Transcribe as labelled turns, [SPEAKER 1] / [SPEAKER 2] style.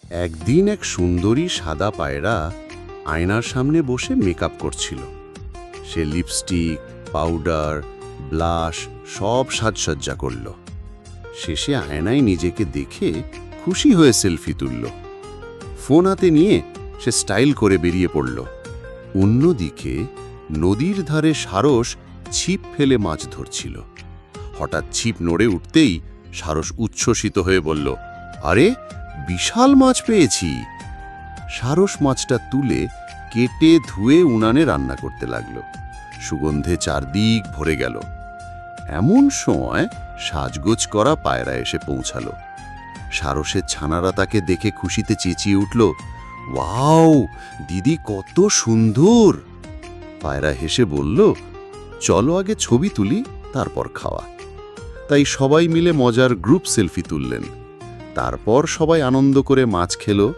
[SPEAKER 1] একদিন এক সুন্দরী সাদা পায়রা আয়নার সামনে বসে মেকআপ করছিল। সে লিপস্টিক, পাউডার, ব্লাশ সব সাজসজ্জা করল। শেষে আয়নায় নিজেকে দেখে খুশি হয়ে সেলফি তুলল। ফোন হাতে নিয়ে সে স্টাইল করে বেরিয়ে পড়ল। অন্যদিকে নদীর ধারে সারস ছিপ ফেলে মাছ ধরছিল। হঠাৎ ছিপ নড়ে উঠতেই সারস উচ্ছ্বসিত হয়ে বলল, আরে বিশাল মাছ পেয়েছি। সারস মাছটা তুলে কেটে ধুয়ে উনানে রান্না করতে লাগল। সুগন্ধে চারদিক ভরে গেল। এমন সময় সাজগোজ করা পায়রা এসে পৌঁছালো। সারসের ছানারা তাকে দেখে খুশিতে চেঁচিয়ে উঠল, ওয়াও দিদি, কত সুন্দর। পায়রা হেসে বলল, চলো আগে ছবি তুলি, তারপর খাওয়া। তাই সবাই মিলে মজার গ্রুপ সেলফি তুললেন। তারপর সবাই আনন্দ করে মাছ খেলো